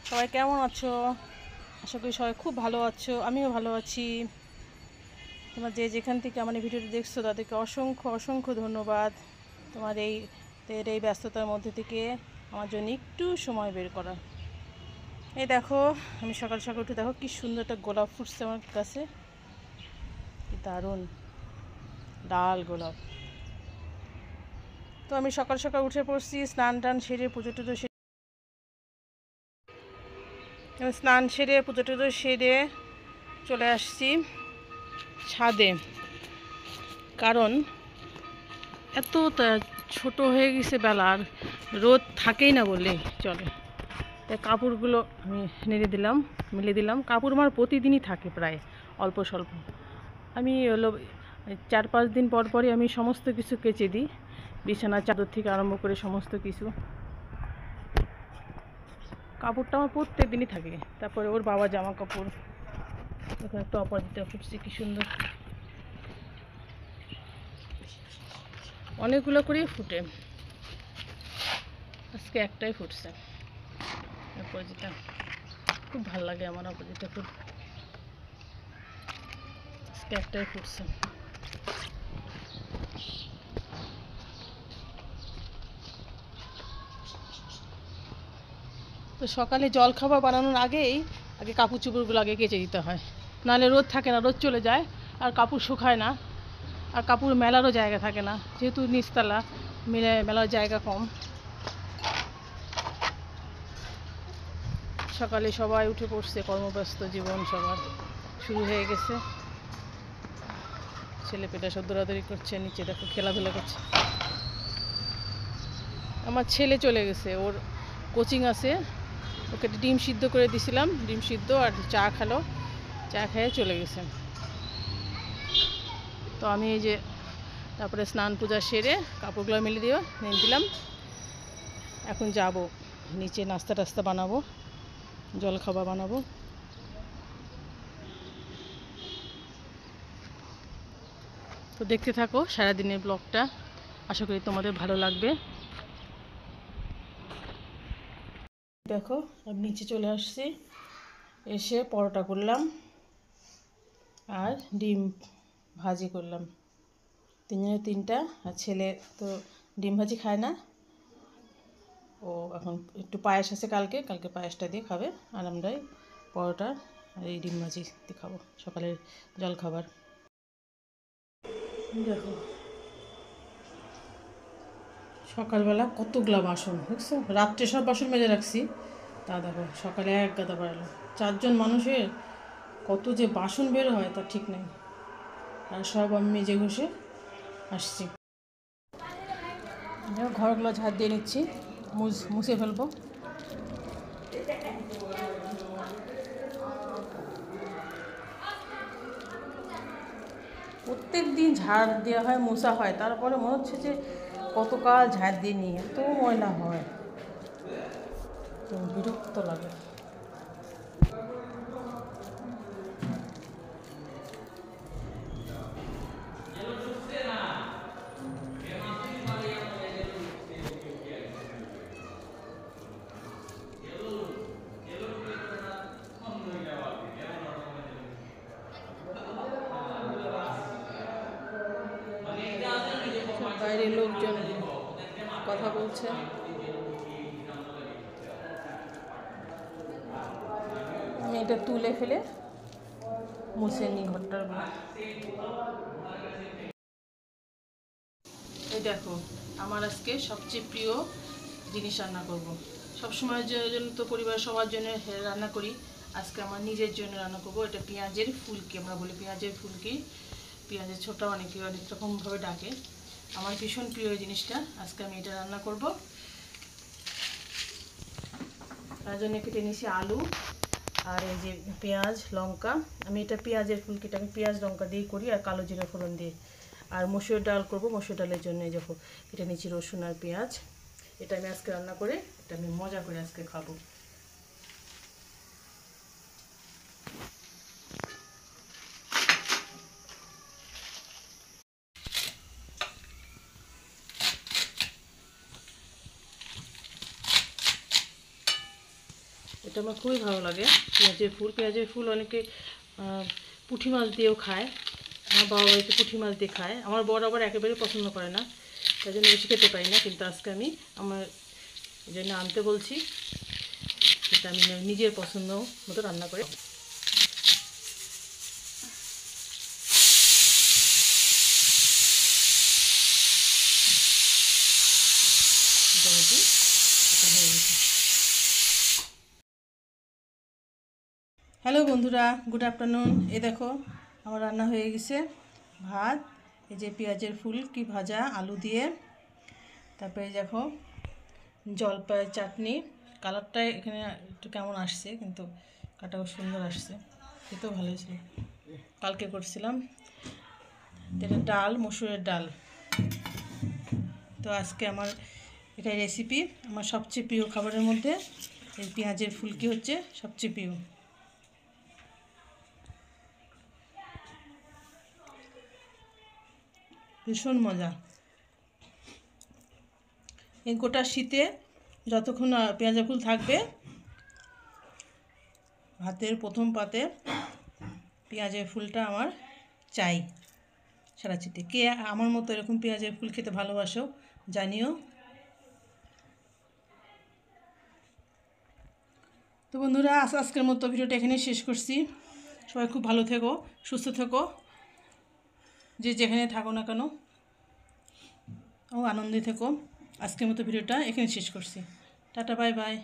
সবাই কেমন আছো? আশা করি সবাই খুব ভালো আছো, আমিও ভালো আছি। তোমরা যে যেখান থেকে আমার এই ভিডিওটি দেখছো তাদেরকে অসংখ্য অসংখ্য ধন্যবাদ। তোমার এই ব্যস্ততার মধ্যে থেকে আমার জন্য একটু সময় বের করা। এই দেখো, আমি সকাল সকাল উঠে দেখো কি সুন্দর একটা গোলাপ ফুটছে আমার কাছে, কি দারুণ লাল গোলাপ। তো আমি সকাল সকাল উঠে পড়ছি, স্নান টান সেরে পুজো টুজো সেরে, স্নান সেরে পুজো টুজো সেরে চলে আসছি ছাদে। কারণ এত ছোট হয়ে গেছে বেলা, আর রোদ থাকেই না বললে চলে। তাই কাপড়গুলো আমি মেলে দিলাম। কাপড় আমার প্রতিদিনই থাকে প্রায় অল্প স্বল্প। আমি হলো 4-5 দিন পর পরই আমি সমস্ত কিছু কেচে দিই, বিছানার চাদর থেকে আরম্ভ করে সমস্ত কিছু। কাপড়টা আমার প্রত্যেক দিনই থাকে। তারপরে ওর বাবা জামা কাপড়, এখানে একটা অপরাজিতা ফুটছে কি সুন্দর, অনেকগুলো করেই ফুটে, আজকে একটাই ফুটছে অপরাজিতা। খুব ভালো লাগে আমার অপরাজিতা ফুল, আজকে একটাই ফুটছে। তো সকালে জলখাবার বানানোর আগে কাপড় চোপড়গুলো আগে কেচে দিতে হয়, নাহলে রোদ থাকে না, রোদ চলে যায় আর কাপড় শুকায় না, আর কাপড় মেলারও জায়গা থাকে না, যেহেতু নিচতলা মেলার জায়গা কম। সকালে সবাই উঠে পড়ছে, কর্মব্যস্ত জীবন সবার শুরু হয়ে গেছে। ছেলেপেটা সব দৌড়াদৌড়ি করছে, নিচে দেখো খেলাধুলা করছে। আমার ছেলে চলে গেছে, ওর কোচিং আছে, ওকে ডিম সিদ্ধ করে দিছিলাম, ডিম সিদ্ধ আর চা খেলো, চা খেয়ে চলে গেছে। তো আমি এই যে তারপরে স্নান পূজা সেরে কাপড়গুলো মেলে দিলাম। এখন যাব নিচে, নাস্তা টাস্তা বানাবো, জলখাবার বানাবো। তো দেখতে থাকো সারাদিনের ব্লগটা, আশা করি তোমাদের ভালো লাগবে। দেখো আমি নিচে চলে আসছি, এসে পরোটা করলাম আর ডিম ভাজি করলাম, তিনজনের তিনটা। আর ছেলে তো ডিম ভাজি খায় না, ও এখন একটু পায়েস আছে, কালকে পায়েসটা দিয়ে খাবে, আর আমরাই পরোটা আর এই ডিম ভাজি দিয়ে খাবো সকালের জলখাবার। দেখো সকালবেলা কতগুলা বাসন দেখছো, রাত্রে সব বাসন মেজে রাখছি, তা দেখো সকালে এক গাদা বাড়ালো। 4 জন মানুষের কত যে বাসন বের হয় তা ঠিক নেই, আর সব আমি মেজে ঘষে আসছি। ঘরগুলো ঝাড় দিয়ে নিচ্ছি, মুছে ফেলবো। প্রত্যেক দিন ঝাড় দেওয়া হয়, মোছা হয়, তারপরে মনে হচ্ছে যে কতকাল ঝাড় দিয়ে নিয়ে এত ময়লা হয়, তো বিরক্ত লাগে। বাইরের লোকজন কথা বলছে, আমি এটা তুলে ফেলে মুছে নিই ঘরটার। এই দেখো আমার আজকে সবচেয়ে প্রিয় জিনিস রান্না করব। সবসময়ের জন্য তো পরিবার সবার জন্য রান্না করি, আজকে আমার নিজের জন্য রান্না করব। এটা পেঁয়াজের ফুলকি, আমরা বলি পেঁয়াজের ফুলকি, পেঁয়াজের ছোটা অনেকে অনেক রকমভাবে ডাকে। আমার ভীষণ প্রিয় এই জিনিসটা, আজকে আমি এটা রান্না করব। তার জন্য কেটে নিয়েছি আলু আর এই যে পেঁয়াজ লঙ্কা। আমি এটা পেঁয়াজের ফুলকিটা আমি পেঁয়াজ লঙ্কা দিয়ে করি আর কালো জিরা ফোড়ন দিয়ে। আর মসুর ডাল করব, মসুর ডালের জন্য এই দেখো কেটে নিয়েছি রসুন আর পেঁয়াজ। এটা আমি আজকে রান্না করে, এটা আমি মজা করে আজকে খাবো। এটা আমার খুবই ভালো লাগে। পেঁয়াজের ফুল অনেকে পুঁটি মাছ দিয়েও খায়। আমার বাবা বাড়িতে পুঁটি মাছ দিয়ে খায়। আমার বর আবার একেবারেই পছন্দ করে না, তাই জন্য বেশি খেতে পারি না। কিন্তু আজকে আমি আমার জন্য আনতে বলছি, এটা আমি নিজের পছন্দ মতো রান্না করে। মোটামুটি এটা হয়ে গেছে। হ্যালো বন্ধুরা, গুড আফটারনুন। এই দেখো আমার রান্না হয়ে গেছে। ভাত, এই যে পেঁয়াজের ফুল কি ভাজা আলু দিয়ে, তারপরে দেখো জলপাইয়ের চাটনি। কালারটা এখানে একটু কেমন আসছে, কিন্তু কাটাও সুন্দর আসছে, খেতেও ভালো ছিল। কালকে করছিলাম। এটা ডাল, মসুরের ডাল। তো আজকে আমার এটা রেসিপি। আমার সবচেয়ে প্রিয় খাবারের মধ্যে এই পেঁয়াজের ফুলকি হচ্ছে সবচেয়ে প্রিয়। ভীষণ মজা। এই গোটা শীতে যতক্ষণ পেঁয়াজের ফুল থাকবে, ভাতের প্রথম পাতে পেঁয়াজের ফুলটা আমার চাই সারা শীতে। কে আমার মতো এরকম পেঁয়াজের ফুল খেতে ভালোবাসো জানিও। তো বন্ধুরা, আজকের মতো ভিডিওটা এখানেই শেষ করছি। সবাই খুব ভালো থেকো, সুস্থ থেকো, যে যেখানে থাকো না কেন, ও আনন্দে থেকো। আজকের মতো ভিডিওটা এখানে শেষ করছি। Tata, bye bye.